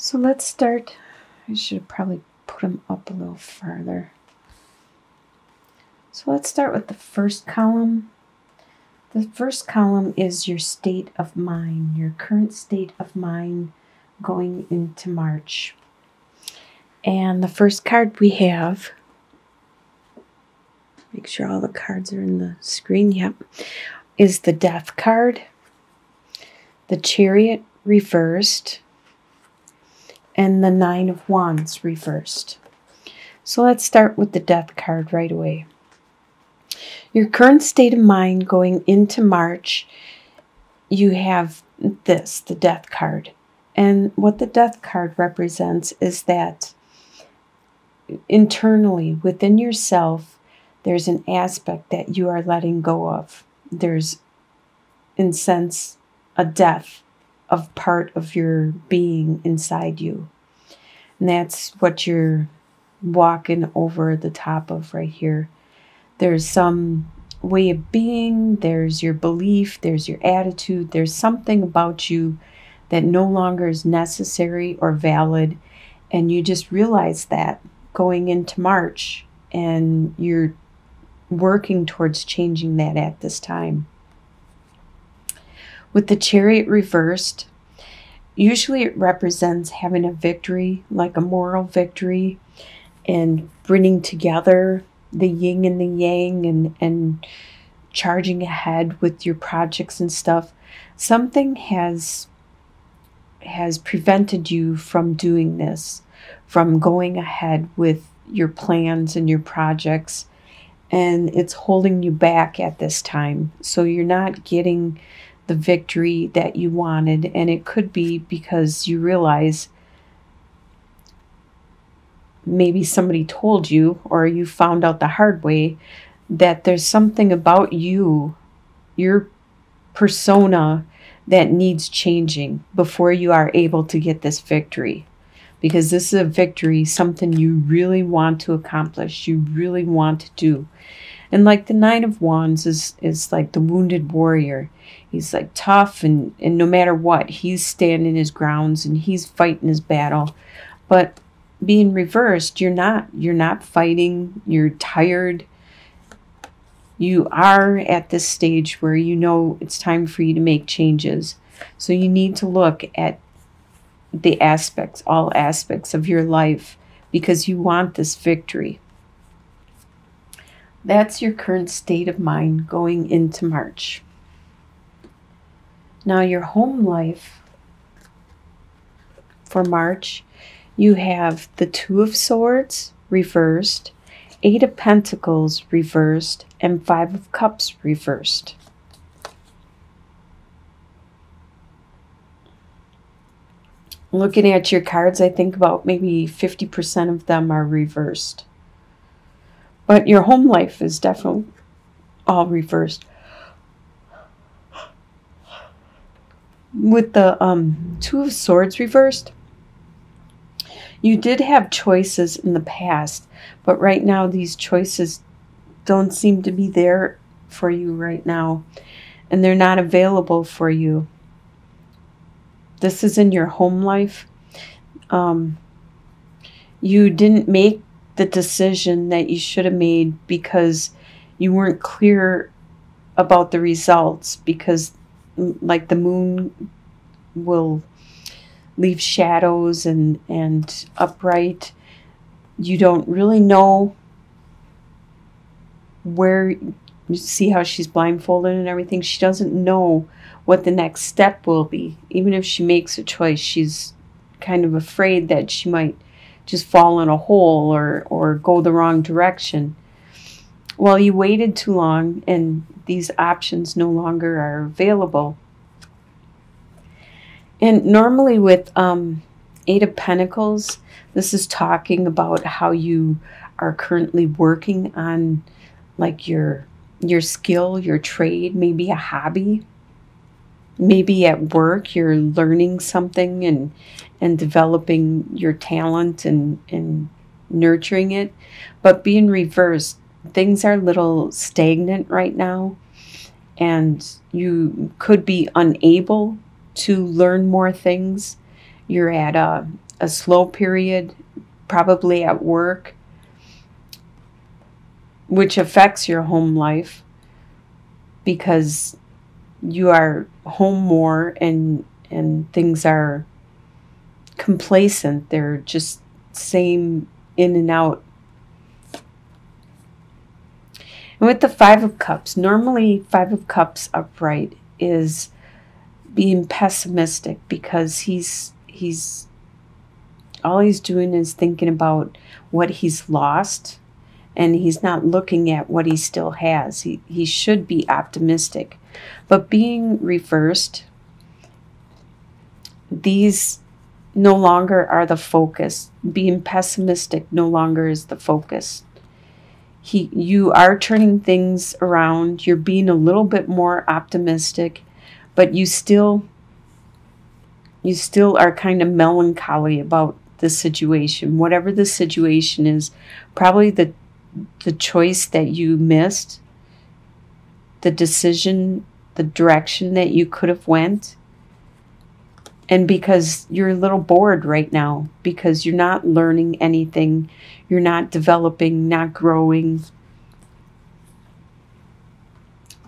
So let's start. I should probably put them up a little farther. So let's start with the first column. The first column is your state of mind, your current state of mind going into March. And the first card we have, make sure all the cards are in the screen, yep, is the Death card, the Chariot reversed, and the Nine of Wands reversed. So let's start with the Death card right away. Your current state of mind going into March, you have this, the Death card. And what the Death card represents is that internally, within yourself, there's an aspect that you are letting go of. There's, in a sense, a death of part of your being inside you. And that's what you're walking over the top of right here. There's some way of being, there's your belief, there's your attitude, there's something about you that no longer is necessary or valid, and you just realize that going into March, and you're working towards changing that at this time. With the Chariot reversed, usually it represents having a victory, like a moral victory, and bringing together the yin and the yang, and charging ahead with your projects and stuff. Something has prevented you from doing this, from going ahead with your plans and your projects, and it's holding you back at this time. So you're not getting the victory that you wanted, and it could be because you realize maybe somebody told you, or you found out the hard way, that there's something about you, your persona, that needs changing before you are able to get this victory. Because this is a victory, something you really want to accomplish, you really want to do. And like the Nine of Wands is like the wounded warrior. He's like tough, and no matter what, he's standing his grounds and he's fighting his battle. But being reversed, you're not fighting, you're tired. You are at this stage where you know it's time for you to make changes. So you need to look at the aspects, all aspects of your life, because you want this victory. That's your current state of mind going into March. Now your home life for March, you have the Two of Swords reversed, Eight of Pentacles reversed, and Five of Cups reversed. Looking at your cards, I think about maybe 50% of them are reversed. But your home life is definitely all reversed. With the Two of Swords reversed, you did have choices in the past, but right now these choices don't seem to be there for you right now, and they're not available for you. This is in your home life. You didn't make the decision that you should have made because you weren't clear about the results, because like the moon will leave shadows and upright. You don't really know where, you see how she's blindfolded and everything. She doesn't know what the next step will be. Even if she makes a choice, she's kind of afraid that she might just fall in a hole or go the wrong direction. Well, you waited too long, and these options no longer are available. And normally with Eight of Pentacles, this is talking about how you are currently working on like your skill, your trade, maybe a hobby. Maybe at work you're learning something and developing your talent and nurturing it. But being reversed, things are a little stagnant right now, and you could be unable to learn more things. You're at a slow period, probably at work, which affects your home life because you are home more and things are complacent. They're just same in and out. And with the Five of Cups, normally Five of Cups upright is being pessimistic because he's all he's doing is thinking about what he's lost, and he's not looking at what he still has. He should be optimistic. But being reversed, these no longer are the focus. Being pessimistic no longer is the focus. You are turning things around. You're being a little bit more optimistic, but you still are kind of melancholy about the situation. Whatever the situation is, probably the choice that you missed, the decision, the direction that you could have went. And because you're a little bored right now, because you're not learning anything, you're not developing, not growing.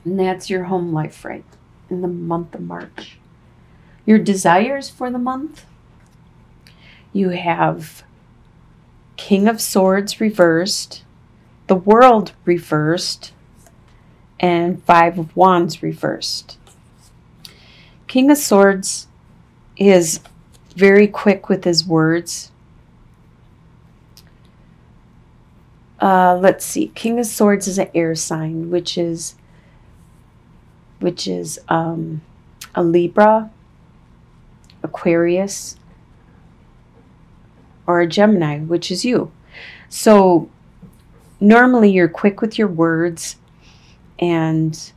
And that's your home life right in the month of March. Your desires for the month, you have King of Swords reversed, the World reversed, and Five of Wands reversed. King of Swords is very quick with his words. Let's see. King of Swords is an air sign, which is a Libra, Aquarius, or a Gemini, which is you. So normally you're quick with your words and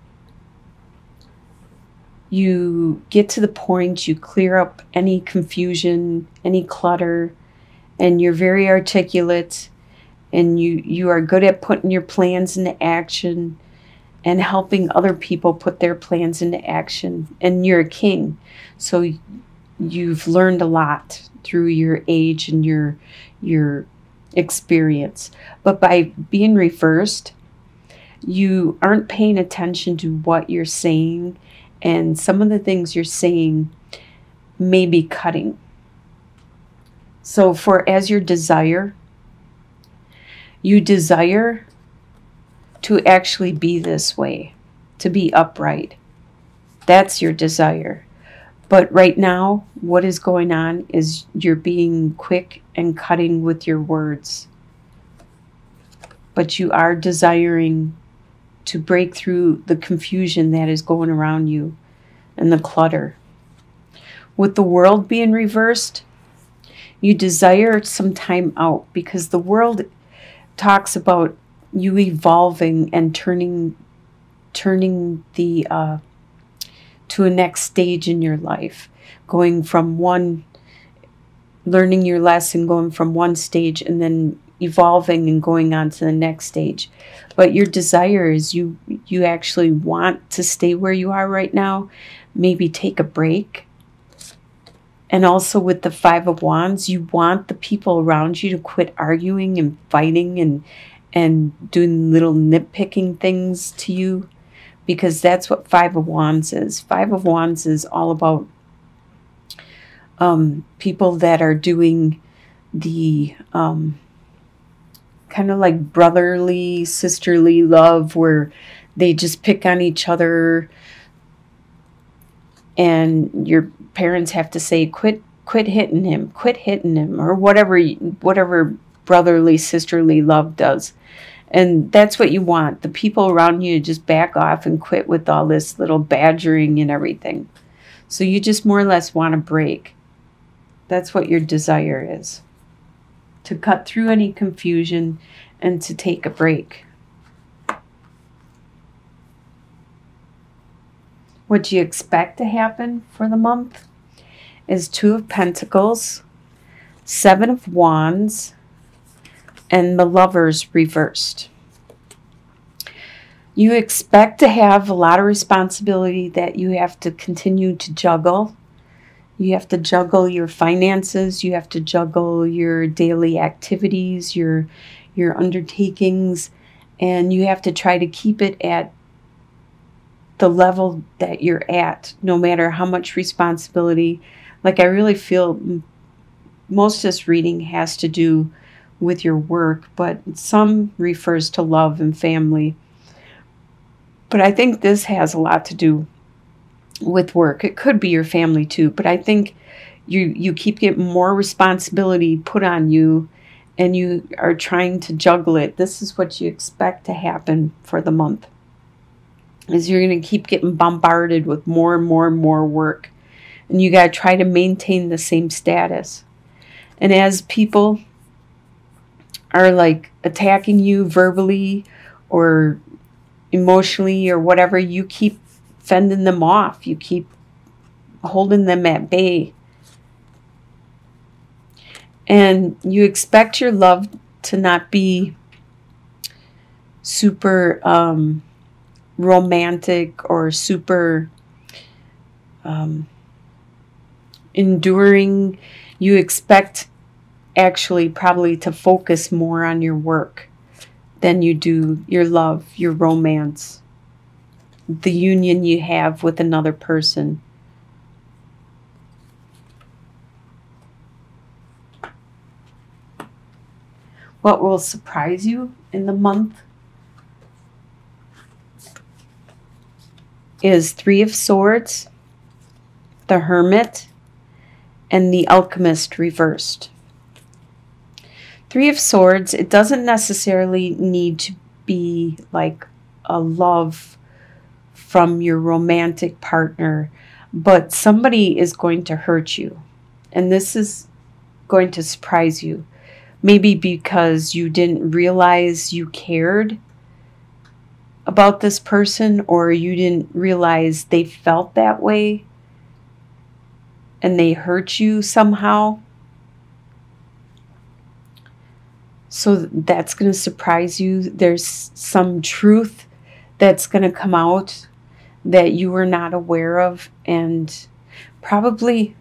you get to the point, you clear up any confusion, any clutter, and you're very articulate, and you are good at putting your plans into action and helping other people put their plans into action. And you're a king, so you've learned a lot through your age and your experience. But by being reversed, you aren't paying attention to what you're saying, and some of the things you're saying may be cutting. So as your desire, you desire to actually be this way, to be upright. That's your desire. But right now, what is going on is you're being quick and cutting with your words. But you are desiring to break through the confusion that is going around you and the clutter. With the World being reversed, you desire some time out because the World talks about you evolving and turning the to a next stage in your life, going from learning your lesson, going from one stage and then evolving and going on to the next stage. But your desire is you actually want to stay where you are right now, maybe take a break. And also with the Five of Wands, you want the people around you to quit arguing and fighting and doing little nitpicking things to you, because that's what Five of Wands is. Five of Wands is all about people that are doing the kind of like brotherly, sisterly love, where they just pick on each other, and your parents have to say, quit hitting him, or whatever brotherly, sisterly love does. And that's what you want. The people around you to just back off and quit with all this little badgering and everything. So you just more or less want a break. That's what your desire is. To cut through any confusion and to take a break. What you expect to happen for the month is Two of Pentacles, Seven of Wands, and the Lovers reversed. You expect to have a lot of responsibility that you have to continue to juggle. You have to juggle your finances. You have to juggle your daily activities, your undertakings, and you have to try to keep it at the level that you're at, no matter how much responsibility. Like, I really feel most of this reading has to do with your work, but some refers to love and family. But I think this has a lot to do with work. It could be your family too, but I think you keep getting more responsibility put on you, and you are trying to juggle it. This is what you expect to happen for the month, is you're going to keep getting bombarded with more and more and more work, and you got to try to maintain the same status. And as people are like attacking you verbally or emotionally or whatever, you keep fending them off. You keep holding them at bay. And you expect your love to not be super romantic or super enduring. You expect actually probably to focus more on your work than you do your love, your romance, the union you have with another person. What will surprise you in the month is Three of Swords, the Hermit, and the Alchemist reversed. Three of Swords, it doesn't necessarily need to be like a love from your romantic partner, but somebody is going to hurt you. And this is going to surprise you. Maybe because you didn't realize you cared about this person, or you didn't realize they felt that way and they hurt you somehow. So that's going to surprise you. There's some truth that's going to come out that you were not aware of, and probably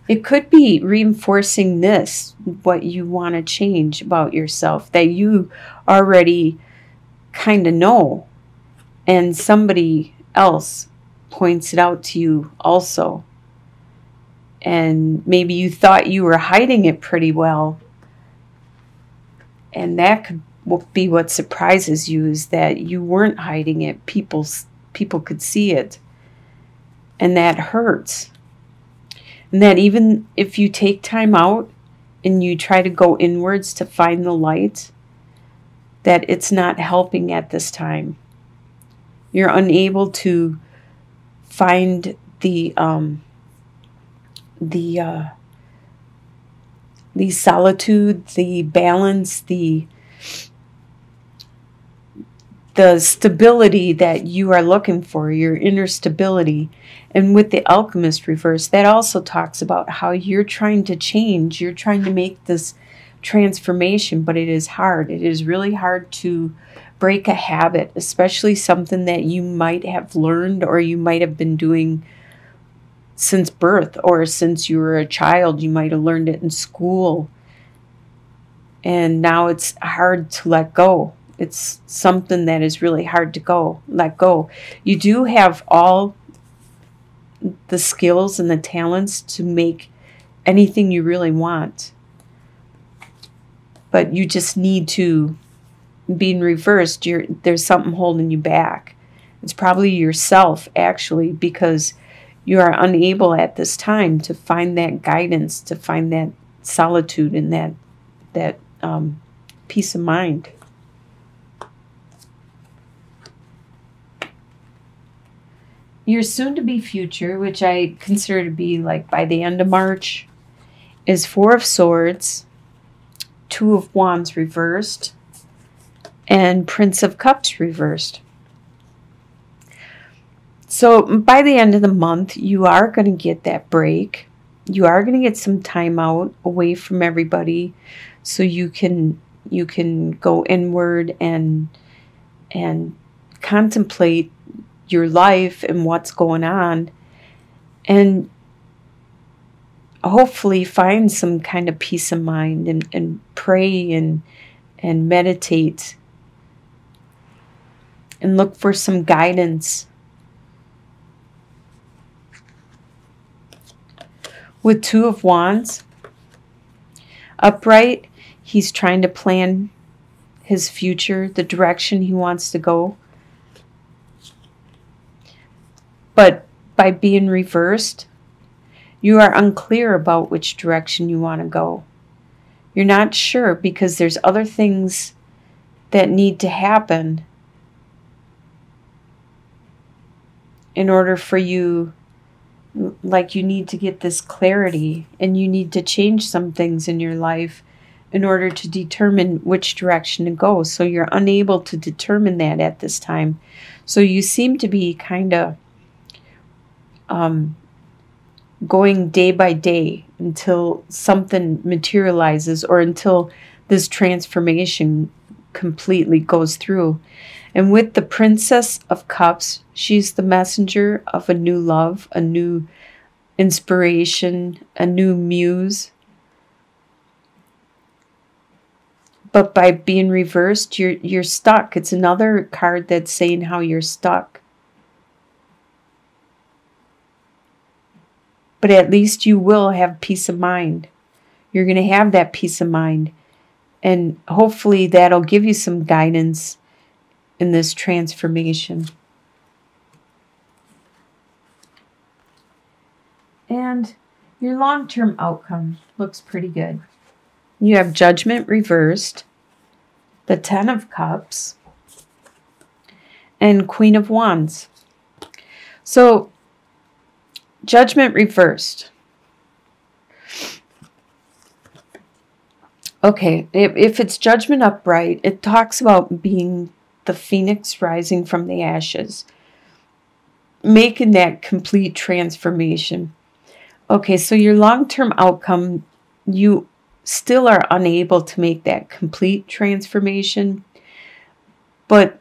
it could be reinforcing this, what you want to change about yourself, that you already kind of know, and somebody else points it out to you also. And maybe you thought you were hiding it pretty well, and that could be what surprises you, is that you weren't hiding it. People could see it, and that hurts. And that even if you take time out and you try to go inwards to find the light, that it's not helping at this time. You're unable to find the solitude, the balance, the stability that you are looking for, your inner stability. And with the Alchemist reverse, that also talks about how you're trying to change, you're trying to make this transformation, but it is hard. It is really hard to break a habit, especially something that you might have learned or you might have been doing since birth, or since you were a child. You might have learned it in school, and now it's hard to let go. It's something that is really hard to let go. You do have all the skills and the talents to make anything you really want, but you just need to, being reversed, there's something holding you back. It's probably yourself, actually, because you are unable at this time to find that guidance, to find that solitude and that peace of mind. Your soon-to-be future, which I consider to be like by the end of March, is Four of Swords, Two of Wands reversed, and Prince of Cups reversed. So by the end of the month, you are going to get that break. You are going to get some time out away from everybody, so you can go inward and contemplate your life and what's going on. And hopefully find some kind of peace of mind and pray and meditate and look for some guidance. With Two of Wands, upright, he's trying to plan his future, the direction he wants to go. But by being reversed, you are unclear about which direction you want to go. You're not sure because there's other things that need to happen in order for you, like you need to get this clarity and you need to change some things in your life in order to determine which direction to go. So you're unable to determine that at this time. So you seem to be kind of going day by day until something materializes or until this transformation completely goes through. And with the Princess of Cups, she's the messenger of a new love, a new inspiration, a new muse. But by being reversed, you're stuck. It's another card that's saying how you're stuck. But at least you will have peace of mind. You're going to have that peace of mind. And hopefully that'll give you some guidance in this transformation. And your long-term outcome looks pretty good. You have Judgment reversed, the Ten of Cups, and Queen of Wands. So, Judgment reversed. Okay, if it's Judgment upright, it talks about being the phoenix rising from the ashes, making that complete transformation. Okay, so your long-term outcome, you still are unable to make that complete transformation, but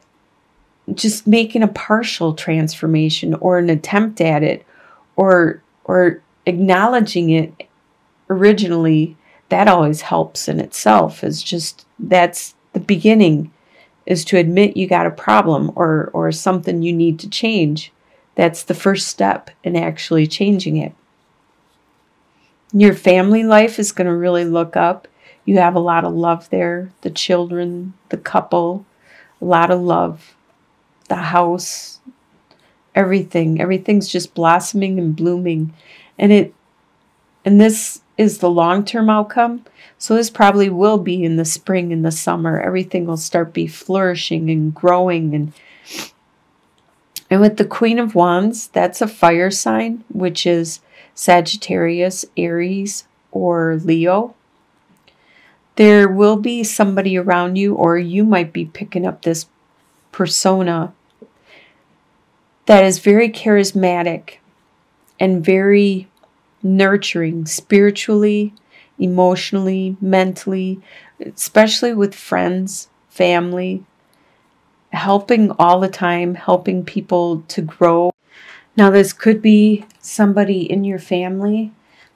just making a partial transformation or an attempt at it, or acknowledging it originally, that always helps in itself. Is just, that's the beginning, is to admit you got a problem or something you need to change. That's the first step in actually changing it. Your family life is going to really look up. You have a lot of love there. The children, the couple, a lot of love. The house, everything. Everything's just blossoming and blooming. And this is the long-term outcome. So this probably will be in the spring and the summer. Everything will start be flourishing and growing. And with the Queen of Wands, that's a fire sign, which is Sagittarius, Aries, or Leo. There will be somebody around you, or you might be picking up this persona that is very charismatic and very nurturing spiritually, emotionally, mentally, especially with friends, family, helping all the time, helping people to grow. Now, this could be somebody in your family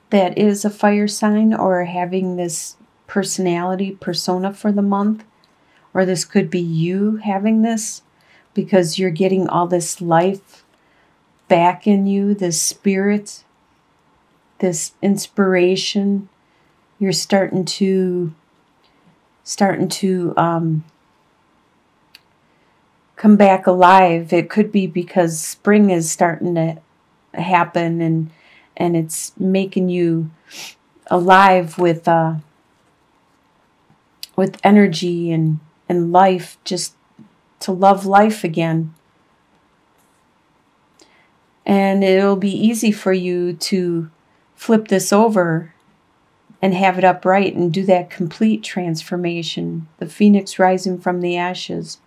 that is a fire sign or having this personality persona for the month. Or this could be you having this because you're getting all this life back in you, this spirit, this inspiration. You're starting to come back alive. It could be because spring is starting to happen and it's making you alive with energy and life, just to love life again. And it'll be easy for you to flip this over and have it upright and do that complete transformation, the phoenix rising from the ashes.